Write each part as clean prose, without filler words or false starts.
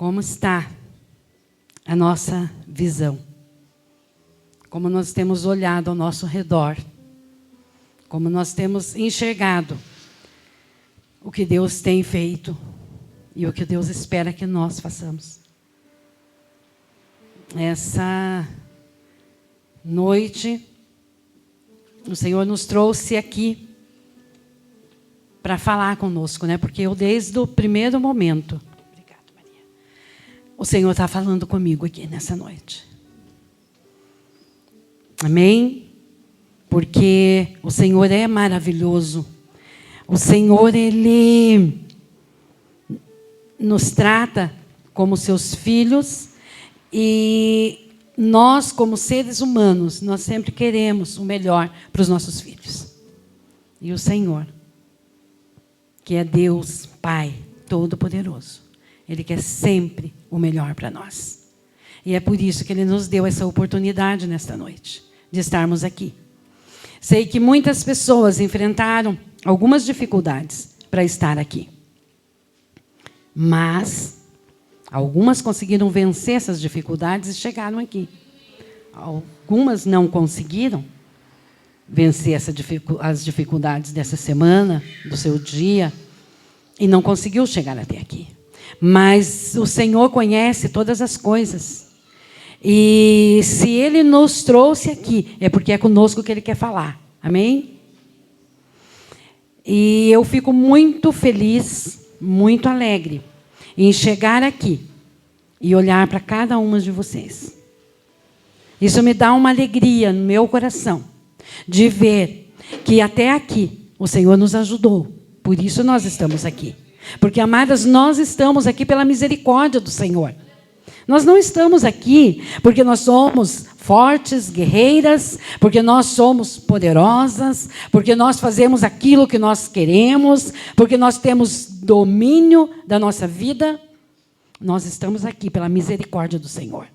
como está a nossa visão, como nós temos olhado ao nosso redor, como nós temos enxergado o que Deus tem feito e o que Deus espera que nós façamos. Essa noite, o Senhor nos trouxe aqui para falar conosco, né? Porque eu, desde o primeiro momento, obrigado, Maria, o Senhor está falando comigo aqui nessa noite. Amém? Porque o Senhor é maravilhoso. O Senhor, Ele nos trata como seus filhos e nós, como seres humanos, nós sempre queremos o melhor para os nossos filhos. E o Senhor, que é Deus, Pai Todo-Poderoso, Ele quer sempre o melhor para nós. E é por isso que Ele nos deu essa oportunidade nesta noite, de estarmos aqui. Sei que muitas pessoas enfrentaram algumas dificuldades para estar aqui. Mas algumas conseguiram vencer essas dificuldades e chegaram aqui. Algumas não conseguiram vencer as dificuldades dessa semana, do seu dia, e não conseguiu chegar até aqui. Mas o Senhor conhece todas as coisas. E se Ele nos trouxe aqui, é porque é conosco que Ele quer falar. Amém? E eu fico muito feliz, muito alegre em chegar aqui e olhar para cada uma de vocês. Isso me dá uma alegria no meu coração de ver que até aqui o Senhor nos ajudou. Por isso nós estamos aqui. Porque, amadas, nós estamos aqui pela misericórdia do Senhor. Nós não estamos aqui porque nós somos fortes, guerreiras, porque nós somos poderosas, porque nós fazemos aquilo que nós queremos, porque nós temos domínio da nossa vida. Nós estamos aqui pela misericórdia do Senhor.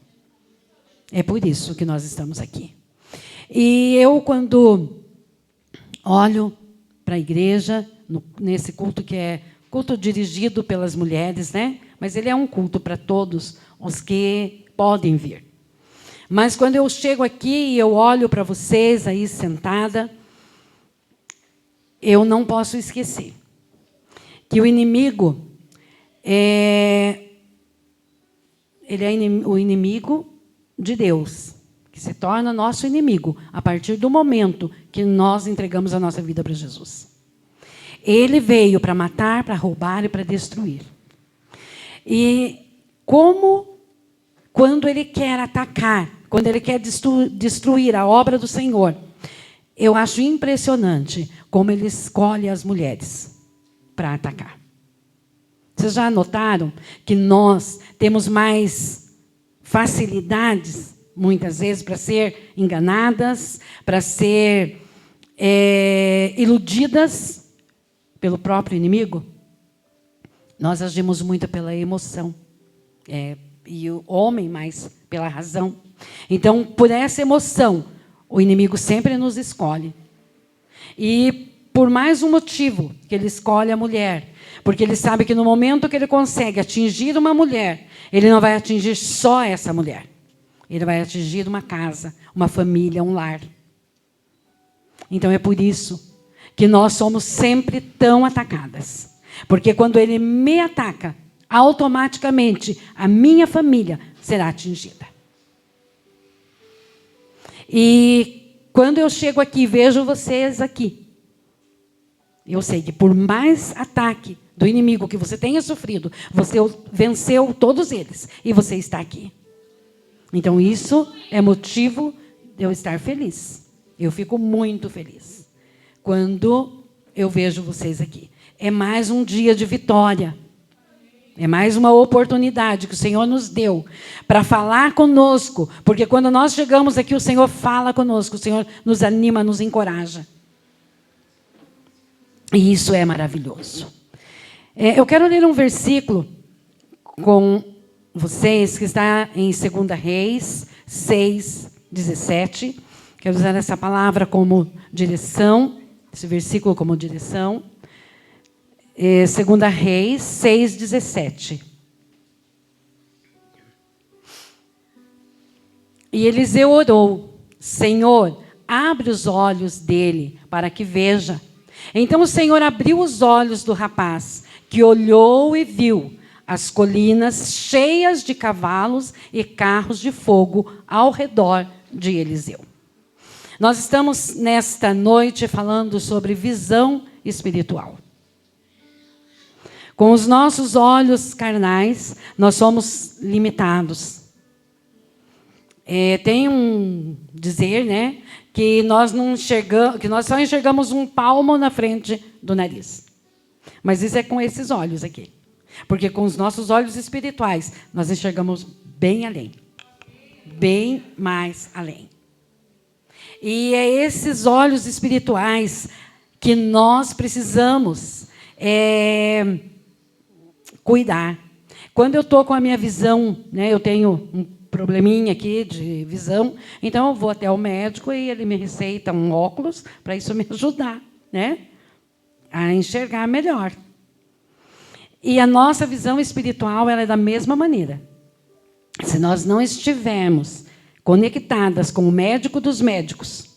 É por isso que nós estamos aqui. E eu, quando olho para a igreja, nesse culto que é culto dirigido pelas mulheres, né? Mas ele é um culto para todos os que podem vir. Mas quando eu chego aqui e eu olho para vocês aí sentada, eu não posso esquecer que o inimigo ele é o inimigo de Deus, que se torna nosso inimigo a partir do momento que nós entregamos a nossa vida para Jesus. Ele veio para matar, para roubar e para destruir. E quando ele quer atacar, quando ele quer destruir a obra do Senhor, eu acho impressionante como ele escolhe as mulheres para atacar. Vocês já notaram que nós temos mais facilidades, muitas vezes, para ser enganadas, para ser iludidas pelo próprio inimigo? Nós agimos muito pela emoção. E o homem mais pela razão. Então, por essa emoção, o inimigo sempre nos escolhe. E por mais um motivo que ele escolhe a mulher, porque ele sabe que no momento que ele consegue atingir uma mulher, ele não vai atingir só essa mulher. Ele vai atingir uma casa, uma família, um lar. Então é por isso que nós somos sempre tão atacadas. Porque quando ele me ataca, automaticamente a minha família será atingida. E quando eu chego aqui e vejo vocês aqui, eu sei que por mais ataque do inimigo que você tenha sofrido, você venceu todos eles e você está aqui. Então isso é motivo de eu estar feliz. Eu fico muito feliz quando eu vejo vocês aqui. É mais um dia de vitória. É mais uma oportunidade que o Senhor nos deu para falar conosco. Porque quando nós chegamos aqui, o Senhor fala conosco. O Senhor nos anima, nos encoraja. E isso é maravilhoso. Eu quero ler um versículo com vocês que está em 2 Reis 6:17. Quero usar essa palavra como direção, esse versículo como direção. 2 Reis 6:17. E Eliseu orou: Senhor, abre os olhos dele para que veja. Então o Senhor abriu os olhos do rapaz, que olhou e viu as colinas cheias de cavalos e carros de fogo ao redor de Eliseu. Nós estamos nesta noite falando sobre visão espiritual. Com os nossos olhos carnais, nós somos limitados. Tem um dizer, né, que nós só enxergamos um palmo na frente do nariz. Mas isso é com esses olhos aqui. Porque com os nossos olhos espirituais, nós enxergamos bem além. Bem mais além. E é esses olhos espirituais que nós precisamos cuidar. Quando eu estou com a minha visão, né, eu tenho um probleminha aqui de visão, então eu vou até o médico e ele me receita um óculos para isso me ajudar, né, a enxergar melhor. E a nossa visão espiritual ela é da mesma maneira. Se nós não estivermos conectadas com o médico dos médicos,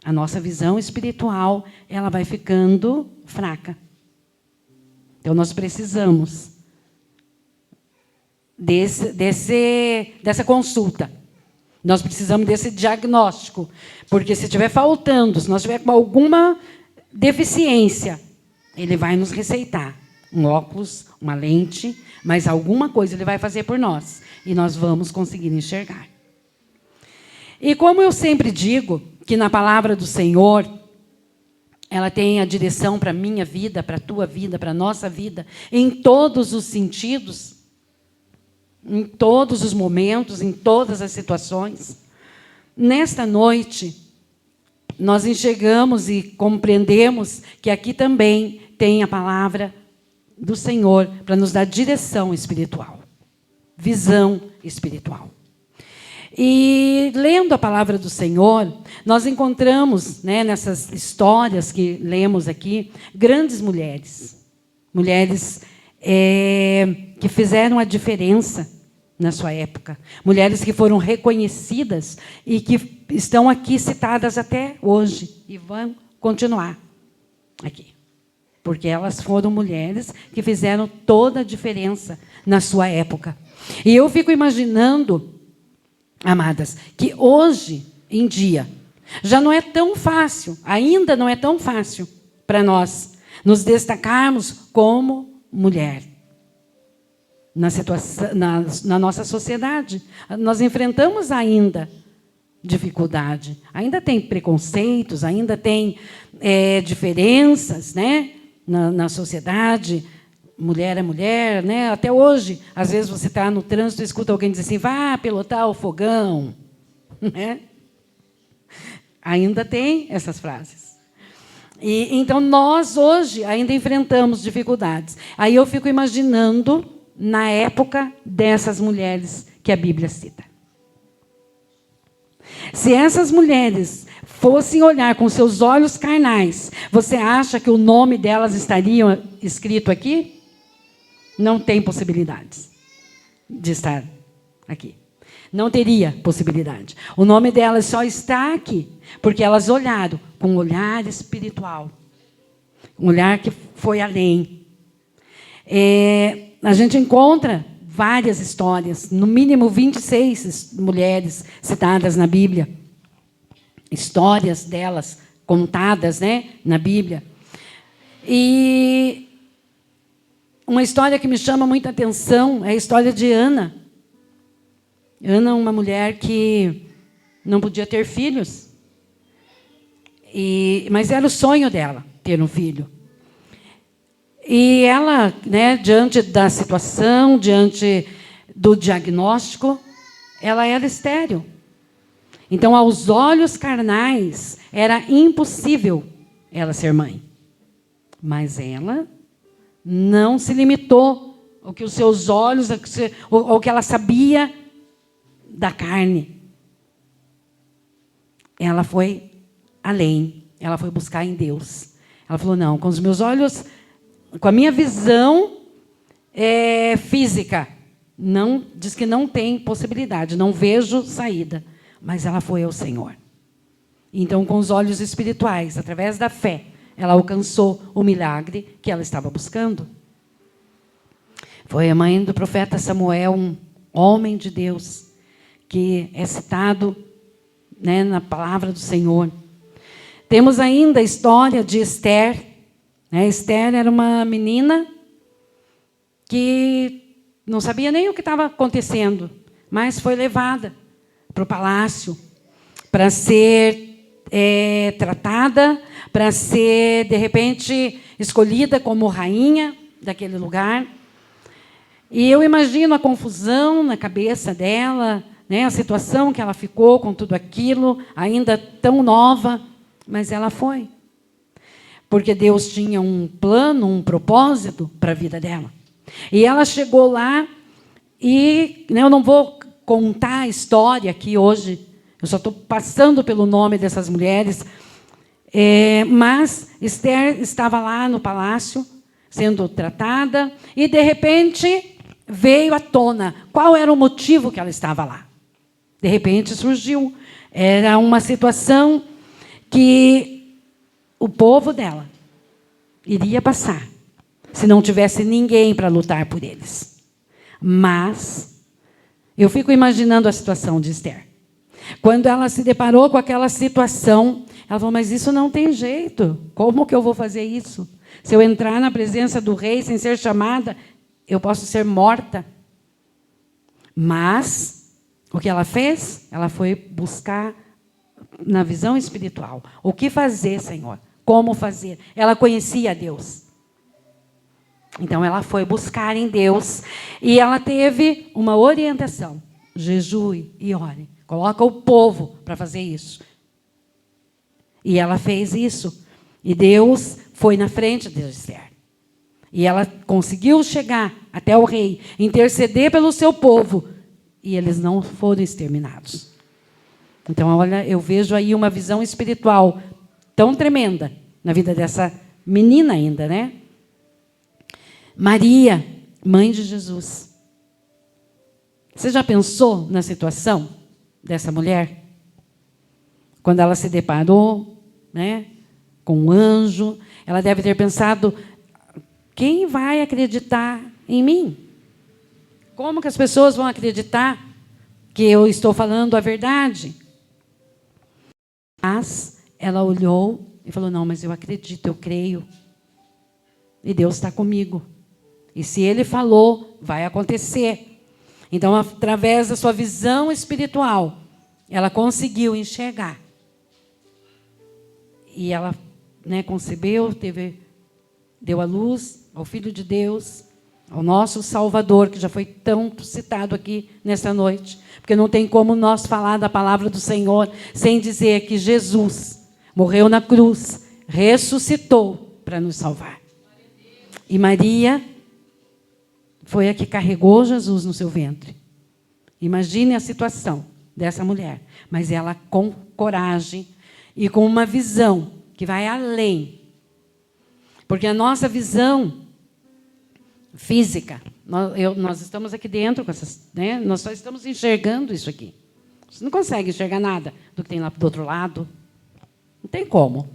a nossa visão espiritual ela vai ficando fraca. Então, nós precisamos dessa consulta. Nós precisamos desse diagnóstico. Porque se estiver faltando, se nós tiver com alguma deficiência, ele vai nos receitar um óculos, uma lente, mas alguma coisa ele vai fazer por nós. E nós vamos conseguir enxergar. E como eu sempre digo, que na palavra do Senhor, ela tem a direção para a minha vida, para a tua vida, para a nossa vida, em todos os sentidos, em todos os momentos, em todas as situações. Nesta noite, nós enxergamos e compreendemos que aqui também tem a palavra do Senhor para nos dar direção espiritual, visão espiritual. E, lendo a palavra do Senhor, nós encontramos, né, nessas histórias que lemos aqui, grandes mulheres. Mulheres que fizeram a diferença na sua época. Mulheres que foram reconhecidas e que estão aqui citadas até hoje e vão continuar aqui. Porque elas foram mulheres que fizeram toda a diferença na sua época. E eu fico imaginando, amadas, que hoje em dia já não é tão fácil, ainda não é tão fácil para nós nos destacarmos como mulher na nossa sociedade. Nós enfrentamos ainda dificuldade, ainda tem preconceitos, ainda tem diferenças, né, na sociedade. Mulher é mulher, né? Até hoje, às vezes você está no trânsito e escuta alguém dizer assim, vá pilotar o fogão. Né? Ainda tem essas frases. E, então, nós hoje ainda enfrentamos dificuldades. Aí eu fico imaginando na época dessas mulheres que a Bíblia cita. Se essas mulheres fossem olhar com seus olhos carnais, você acha que o nome delas estaria escrito aqui? Não tem possibilidades de estar aqui. Não teria possibilidade. O nome delas só está aqui porque elas olharam com um olhar espiritual. Um olhar que foi além. A gente encontra várias histórias, no mínimo 26 mulheres citadas na Bíblia. Histórias delas contadas, né, na Bíblia. E uma história que me chama muita atenção é a história de Ana. Ana, uma mulher que não podia ter filhos, mas era o sonho dela ter um filho. E ela, né, diante da situação, diante do diagnóstico, ela era estéril. Então, aos olhos carnais, era impossível ela ser mãe. Mas ela não se limitou ao que os seus olhos, ao que ela sabia da carne. Ela foi além. Ela foi buscar em Deus. Ela falou, não, com os meus olhos, com a minha visão física, Não, diz que não tem possibilidade, não vejo saída. Mas ela foi ao Senhor. Então, com os olhos espirituais, através da fé, ela alcançou o milagre que ela estava buscando. Foi a mãe do profeta Samuel, um homem de Deus, que é citado, né, na palavra do Senhor. Temos ainda a história de Esther. Esther era uma menina que não sabia nem o que estava acontecendo, mas foi levada para o palácio para ser tratada, para ser, de repente, escolhida como rainha daquele lugar. E eu imagino a confusão na cabeça dela, né, a situação que ela ficou com tudo aquilo, ainda tão nova, mas ela foi. Porque Deus tinha um plano, um propósito para a vida dela. E ela chegou lá e, né, eu não vou contar a história aqui hoje, eu só estou passando pelo nome dessas mulheres, mas Esther estava lá no palácio, sendo tratada, e de repente veio à tona qual era o motivo que ela estava lá. De repente surgiu, era uma situação que o povo dela iria passar, se não tivesse ninguém para lutar por eles. Mas eu fico imaginando a situação de Esther. Quando ela se deparou com aquela situação, ela falou, mas isso não tem jeito. Como que eu vou fazer isso? Se eu entrar na presença do rei sem ser chamada, eu posso ser morta. Mas o que ela fez? Ela foi buscar na visão espiritual. O que fazer, Senhor? Como fazer? Ela conhecia Deus. Então, ela foi buscar em Deus e ela teve uma orientação. Jejue e ore. Coloca o povo para fazer isso. E ela fez isso. E Deus foi na frente de Esther. E ela conseguiu chegar até o rei, interceder pelo seu povo. E eles não foram exterminados. Então, olha, eu vejo aí uma visão espiritual tão tremenda na vida dessa menina ainda, né? Maria, mãe de Jesus. Você já pensou na situação dessa mulher? Quando ela se deparou, né, com um anjo, ela deve ter pensado, quem vai acreditar em mim? Como que as pessoas vão acreditar que eu estou falando a verdade? Mas ela olhou e falou, não, mas eu acredito, eu creio. E Deus está comigo. E se Ele falou, vai acontecer. Então, através da sua visão espiritual, ela conseguiu enxergar. E ela, né, concebeu, deu à luz ao Filho de Deus, ao nosso Salvador, que já foi tanto citado aqui nessa noite. Porque não tem como nós falar da palavra do Senhor sem dizer que Jesus morreu na cruz, ressuscitou para nos salvar. E Maria foi a que carregou Jesus no seu ventre. Imagine a situação dessa mulher. Mas ela com coragem e com uma visão que vai além. Porque a nossa visão física, nós estamos aqui dentro, com essas, né? Nós só estamos enxergando isso aqui. Você não consegue enxergar nada do que tem lá do outro lado. Não tem como,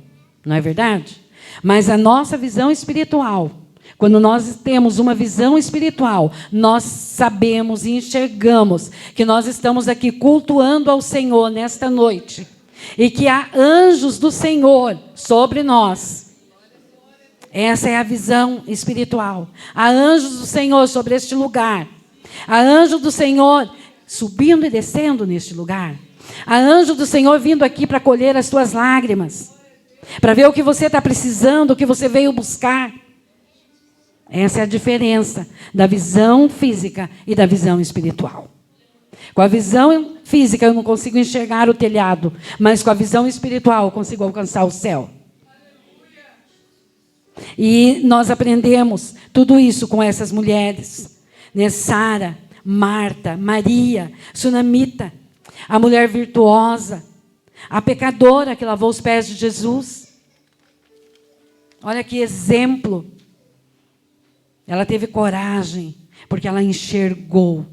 não é verdade? Mas a nossa visão espiritual, quando nós temos uma visão espiritual, nós sabemos e enxergamos que nós estamos aqui cultuando ao Senhor nesta noite. E que há anjos do Senhor sobre nós. Essa é a visão espiritual. Há anjos do Senhor sobre este lugar. Há anjos do Senhor subindo e descendo neste lugar. Há anjos do Senhor vindo aqui para colher as tuas lágrimas. Para ver o que você está precisando, o que você veio buscar. Essa é a diferença da visão física e da visão espiritual. Com a visão física eu não consigo enxergar o telhado, mas com a visão espiritual eu consigo alcançar o céu. E nós aprendemos tudo isso com essas mulheres, né? Sara, Marta, Maria, Sunamita, a mulher virtuosa, a pecadora que lavou os pés de Jesus. Olha que exemplo. Ela teve coragem, porque ela enxergou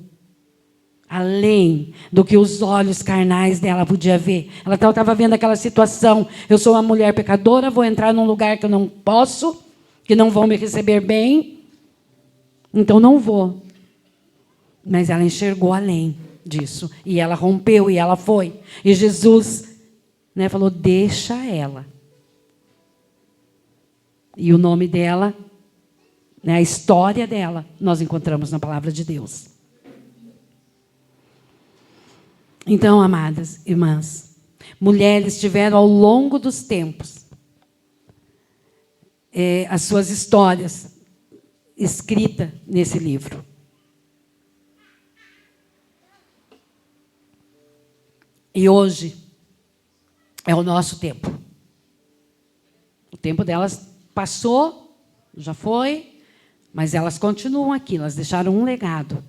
além do que os olhos carnais dela podiam ver. Ela estava vendo aquela situação. Eu sou uma mulher pecadora, vou entrar num lugar que eu não posso, que não vão me receber bem, então não vou. Mas ela enxergou além disso. E ela rompeu, e ela foi. E Jesus, né, falou, deixa ela. E o nome dela, né, a história dela, nós encontramos na palavra de Deus. Então, amadas irmãs, mulheres tiveram ao longo dos tempos as suas histórias escritas nesse livro. E hoje é o nosso tempo. O tempo delas passou, já foi, mas elas continuam aqui, elas deixaram um legado.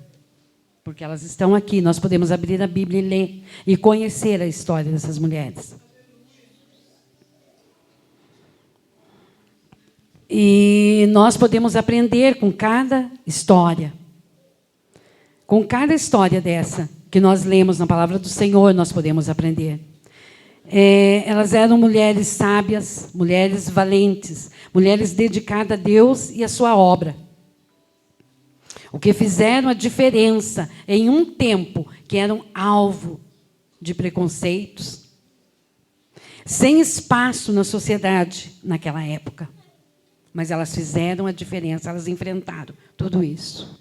Porque elas estão aqui, nós podemos abrir a Bíblia e ler e conhecer a história dessas mulheres. E nós podemos aprender com cada história. Com cada história dessa que nós lemos na palavra do Senhor, nós podemos aprender. Elas eram mulheres sábias, mulheres valentes, mulheres dedicadas a Deus e a sua obra. O que fizeram a diferença em um tempo que eram alvo de preconceitos, sem espaço na sociedade naquela época. Mas elas fizeram a diferença, elas enfrentaram tudo isso.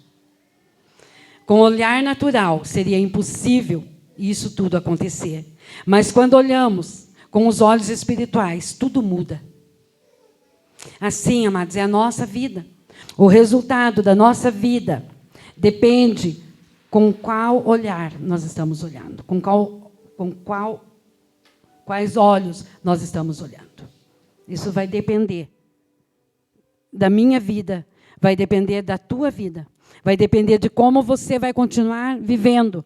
Com o olhar natural, seria impossível isso tudo acontecer. Mas quando olhamos com os olhos espirituais, tudo muda. Assim, amados, é a nossa vida. O resultado da nossa vida depende com qual olhar nós estamos olhando, quais olhos nós estamos olhando. Isso vai depender da minha vida, vai depender da tua vida, vai depender de como você vai continuar vivendo,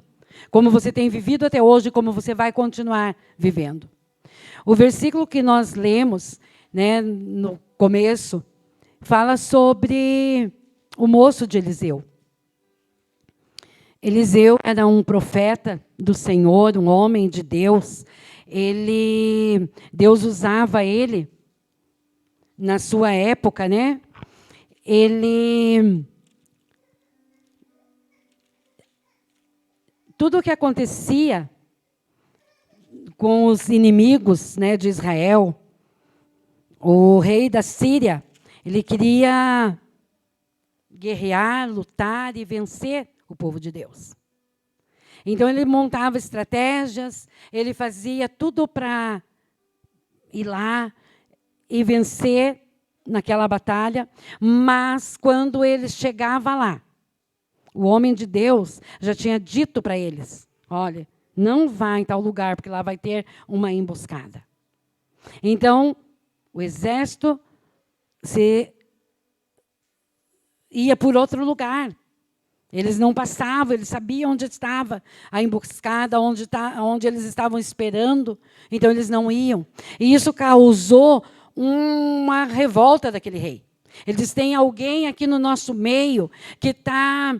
como você tem vivido até hoje, como você vai continuar vivendo. O versículo que nós lemos, né, no começo, fala sobre o moço de Eliseu. Eliseu era um profeta do Senhor, um homem de Deus. Deus usava ele na sua época, né? Tudo o que acontecia com os inimigos, né, de Israel, o rei da Síria, ele queria guerrear, lutar e vencer o povo de Deus. Então, ele montava estratégias, ele fazia tudo para ir lá e vencer naquela batalha. Mas, quando ele chegava lá, o homem de Deus já tinha dito para eles, olha, não vá em tal lugar, porque lá vai ter uma emboscada. Então, o exército ia por outro lugar. Eles não passavam, eles sabiam onde estava a emboscada, onde eles estavam esperando, então eles não iam. E isso causou uma revolta daquele rei. Ele disse, tem alguém aqui no nosso meio que está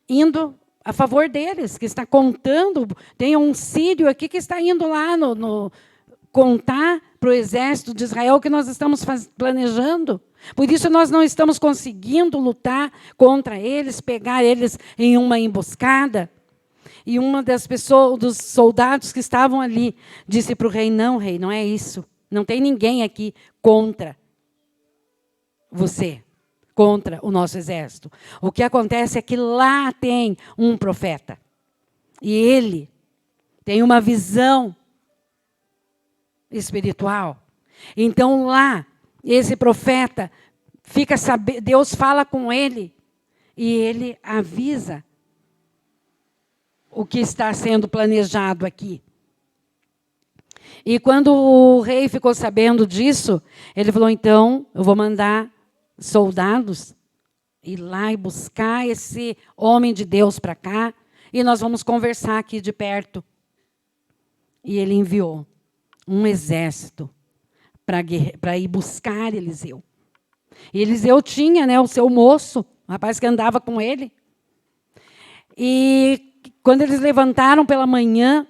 indo a favor deles, que está contando, tem um sírio aqui que está indo lá contar para o exército de Israel o que nós estamos planejando. Por isso nós não estamos conseguindo lutar contra eles, pegar eles em uma emboscada. E uma das pessoas, dos soldados que estavam ali, disse para o rei, não é isso. Não tem ninguém aqui contra você, contra o nosso exército. O que acontece é que lá tem um profeta. E ele tem uma visão espiritual. Então lá, esse profeta fica sabendo, Deus fala com ele e ele avisa o que está sendo planejado aqui. E quando o rei ficou sabendo disso, ele falou, então, eu vou mandar soldados ir lá e buscar esse homem de Deus para cá e nós vamos conversar aqui de perto. E ele enviou um exército para ir buscar Eliseu. E Eliseu tinha, né, o seu moço, o rapaz que andava com ele. E quando eles levantaram pela manhã,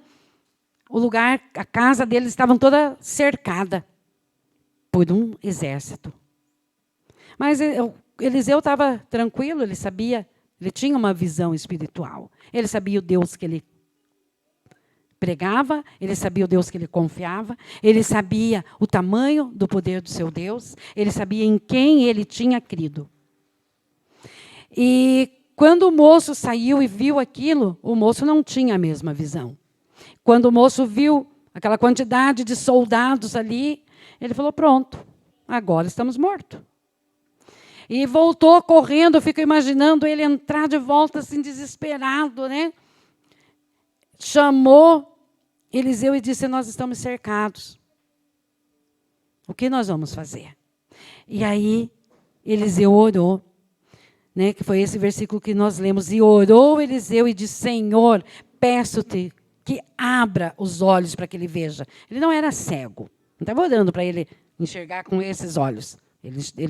o lugar, a casa deles estava toda cercada por um exército. Mas Eliseu estava tranquilo, ele sabia, ele tinha uma visão espiritual. Ele sabia o Deus que ele pregava, ele sabia o Deus que ele confiava, ele sabia o tamanho do poder do seu Deus, ele sabia em quem ele tinha crido. E quando o moço saiu e viu aquilo, o moço não tinha a mesma visão. Quando o moço viu aquela quantidade de soldados ali, ele falou, pronto, agora estamos mortos. E voltou correndo, eu fico imaginando ele entrar de volta assim, desesperado, né? Chamou Eliseu e disse, nós estamos cercados. O que nós vamos fazer? E aí, Eliseu orou, né? Que foi esse versículo que nós lemos. E orou Eliseu e disse, Senhor, peço-te que abra os olhos para que ele veja. Ele não era cego. Não estava orando para ele enxergar com esses olhos.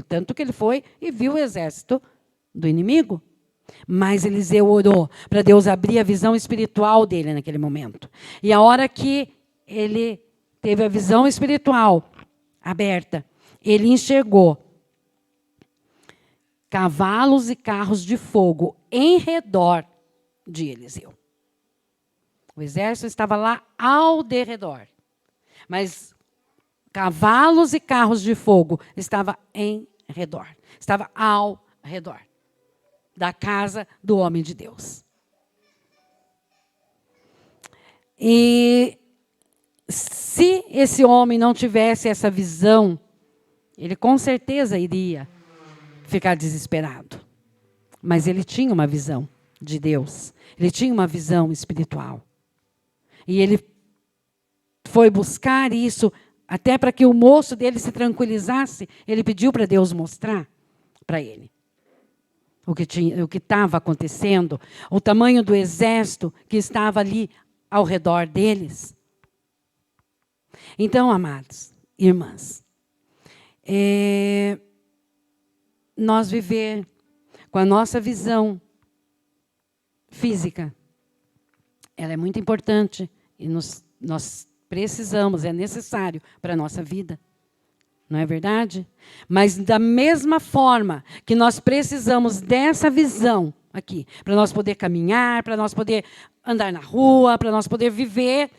Tanto que ele foi e viu o exército do inimigo. Mas Eliseu orou para Deus abrir a visão espiritual dele naquele momento. E a hora que ele teve a visão espiritual aberta, ele enxergou cavalos e carros de fogo em redor de Eliseu. O exército estava lá ao derredor. Mas cavalos e carros de fogo estavam em redor. Estava ao redor da casa do homem de Deus. E se esse homem não tivesse essa visão, ele com certeza iria ficar desesperado. Mas ele tinha uma visão de Deus. Ele tinha uma visão espiritual. E ele foi buscar isso, até para que o moço dele se tranquilizasse, ele pediu para Deus mostrar para ele o que estava acontecendo, o tamanho do exército que estava ali ao redor deles. Então, amados, irmãs, nós viver com a nossa visão física, ela é muito importante e nós precisamos, é necessário para a nossa vida. Não é verdade? Mas da mesma forma que nós precisamos dessa visão aqui, para nós poder caminhar, para nós poder andar na rua, para nós poder viver,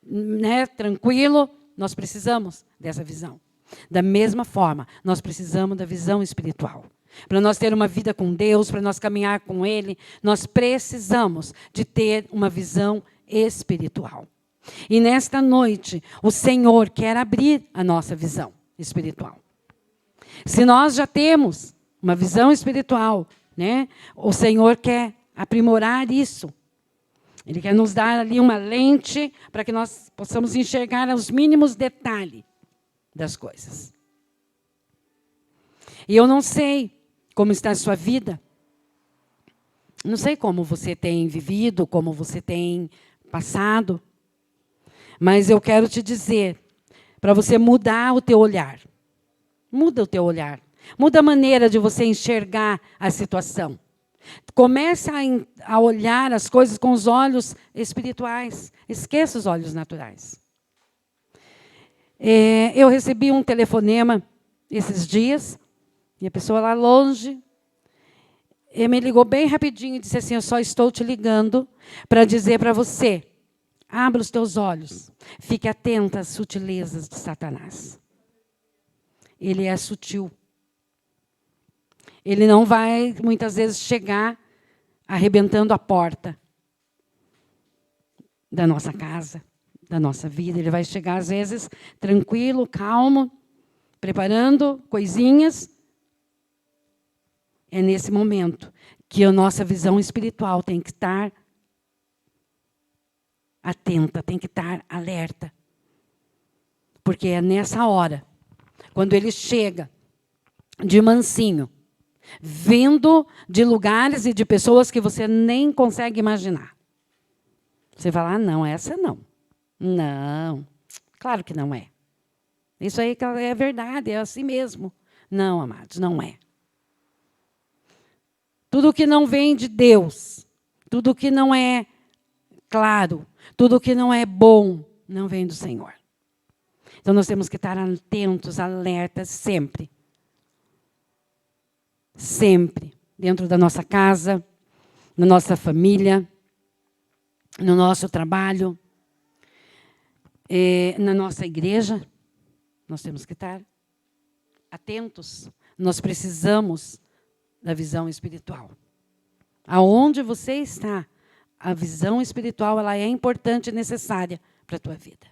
né, tranquilo, nós precisamos dessa visão. Da mesma forma, nós precisamos da visão espiritual. Para nós ter uma vida com Deus, para nós caminhar com Ele, nós precisamos de ter uma visão espiritual. E nesta noite, o Senhor quer abrir a nossa visão espiritual. Se nós já temos uma visão espiritual, né, o Senhor quer aprimorar isso. Ele quer nos dar ali uma lente para que nós possamos enxergar os mínimos detalhes das coisas. E eu não sei como está a sua vida. Não sei como você tem vivido, como você tem passado. Mas eu quero te dizer, para você mudar o teu olhar. Muda o teu olhar. Muda a maneira de você enxergar a situação. Comece a olhar as coisas com os olhos espirituais. Esqueça os olhos naturais. Eu recebi um telefonema esses dias, e a pessoa lá longe me ligou bem rapidinho e disse assim, eu só estou te ligando para dizer para você, abra os teus olhos, fique atenta às sutilezas de Satanás. Ele é sutil. Ele não vai, muitas vezes, chegar arrebentando a porta da nossa casa, da nossa vida. Ele vai chegar, às vezes, tranquilo, calmo, preparando coisinhas. É nesse momento que a nossa visão espiritual tem que estar atenta, tem que estar alerta. Porque é nessa hora, quando ele chega de mansinho, vindo de lugares e de pessoas que você nem consegue imaginar. Você fala, não, essa não. Não, claro que não é. Isso aí é verdade, é assim mesmo. Não, amados, não é. Tudo que não vem de Deus, tudo que não é claro, tudo que não é bom não vem do Senhor. Então, nós temos que estar atentos, alertas, sempre. Sempre. Dentro da nossa casa, na nossa família, no nosso trabalho, na nossa igreja. Nós temos que estar atentos. Nós precisamos da visão espiritual. Aonde você está, a visão espiritual ela é importante e necessária para a tua vida.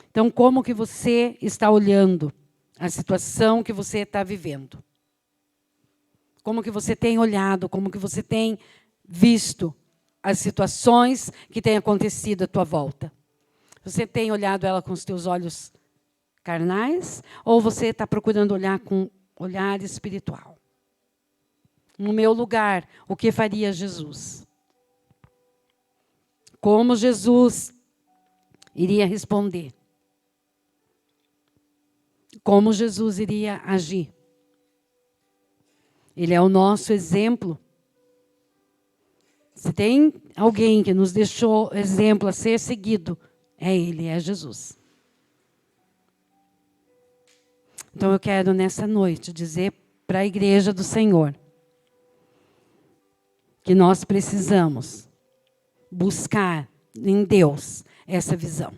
Então, como que você está olhando a situação que você está vivendo? Como que você tem olhado, como que você tem visto as situações que têm acontecido à tua volta? Você tem olhado ela com os teus olhos carnais ou você está procurando olhar com olhar espiritual? No meu lugar, o que faria Jesus? Como Jesus iria responder? Como Jesus iria agir? Ele é o nosso exemplo. Se tem alguém que nos deixou exemplo a ser seguido, é Ele, é Jesus. Então eu quero nessa noite dizer para a igreja do Senhor que nós precisamos buscar em Deus essa visão.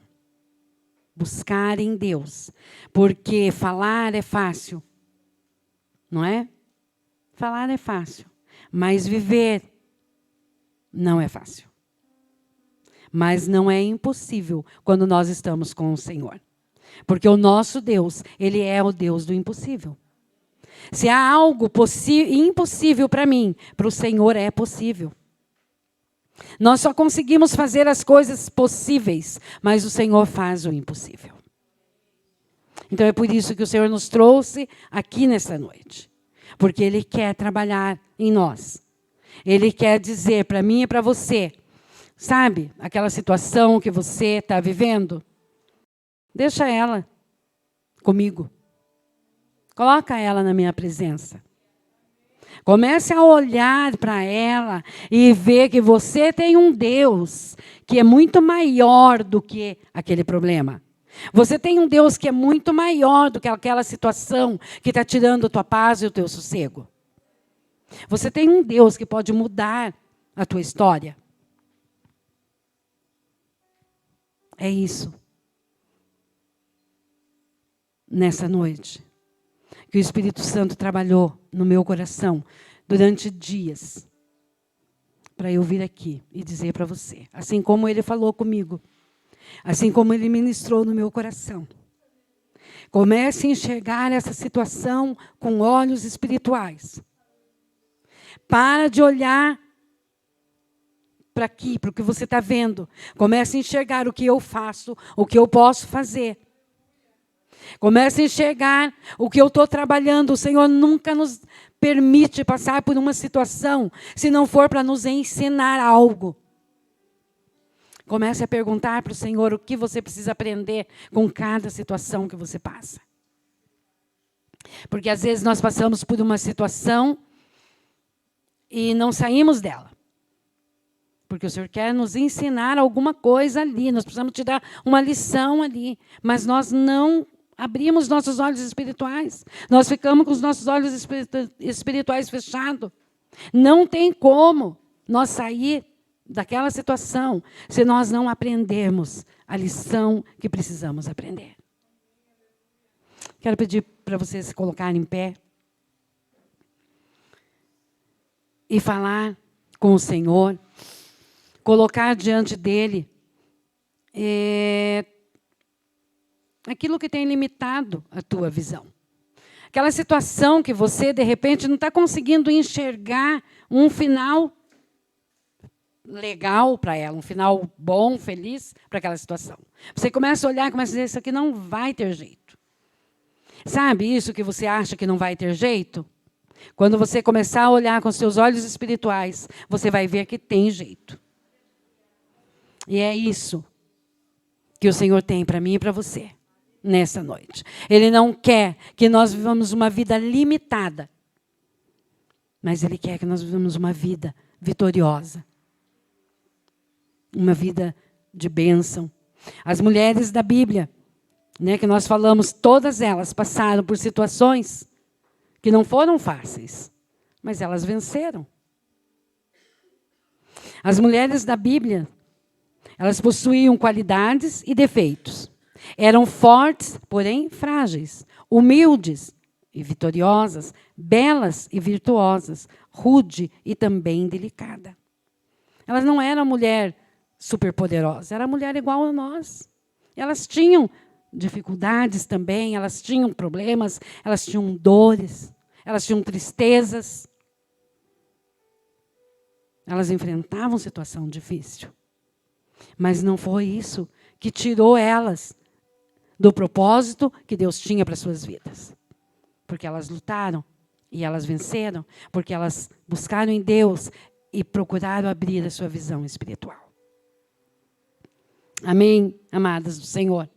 Buscar em Deus. Porque falar é fácil, não é? Falar é fácil, mas viver não é fácil. Mas não é impossível quando nós estamos com o Senhor. Porque o nosso Deus, Ele é o Deus do impossível. Se há algo impossível para mim, para o Senhor é possível. Nós só conseguimos fazer as coisas possíveis, mas o Senhor faz o impossível. Então é por isso que o Senhor nos trouxe aqui nessa noite. Porque Ele quer trabalhar em nós. Ele quer dizer para mim e para você, sabe, aquela situação que você está vivendo, deixa ela comigo. Coloca ela na minha presença. Comece a olhar para ela e ver que você tem um Deus que é muito maior do que aquele problema. Você tem um Deus que é muito maior do que aquela situação que está tirando a tua paz e o teu sossego. Você tem um Deus que pode mudar a tua história. É isso. Nessa noite, que o Espírito Santo trabalhou no meu coração durante dias, para eu vir aqui e dizer para você, assim como Ele falou comigo, assim como Ele ministrou no meu coração. Comece a enxergar essa situação com olhos espirituais. Para de olhar para aqui, para o que você está vendo. Comece a enxergar o que eu faço, o que eu posso fazer. Comece a enxergar o que eu estou trabalhando. O Senhor nunca nos permite passar por uma situação se não for para nos ensinar algo. Comece a perguntar para o Senhor o que você precisa aprender com cada situação que você passa. Porque às vezes nós passamos por uma situação e não saímos dela. Porque o Senhor quer nos ensinar alguma coisa ali. Nós precisamos te dar uma lição ali. Mas nós não abrimos nossos olhos espirituais. Nós ficamos com os nossos olhos espirituais fechados. Não tem como nós sair daquela situação se nós não aprendermos a lição que precisamos aprender. Quero pedir para vocês se colocarem em pé e falar com o Senhor, colocar diante dEle aquilo que tem limitado a tua visão. Aquela situação que você, de repente, não está conseguindo enxergar um final legal para ela, um final bom, feliz para aquela situação. Você começa a olhar e começa a dizer, isso aqui não vai ter jeito. Sabe isso que você acha que não vai ter jeito? Quando você começar a olhar com seus olhos espirituais, você vai ver que tem jeito. E é isso que o Senhor tem para mim e para você nessa noite. Ele não quer que nós vivamos uma vida limitada, mas Ele quer que nós vivamos uma vida vitoriosa. uma vida de bênção. As mulheres da Bíblia, né, que nós falamos, todas elas passaram por situações que não foram fáceis, mas elas venceram. As mulheres da Bíblia, elas possuíam qualidades e defeitos. Eram fortes, porém frágeis, humildes e vitoriosas, belas e virtuosas, rude e também delicada. Elas não eram mulher superpoderosa, era mulher igual a nós. Elas tinham dificuldades também, elas tinham problemas, elas tinham dores, elas tinham tristezas. Elas enfrentavam situação difícil. Mas não foi isso que tirou elas do propósito que Deus tinha para suas vidas. Porque elas lutaram e elas venceram, porque elas buscaram em Deus e procuraram abrir a sua visão espiritual. Amém, amadas do Senhor?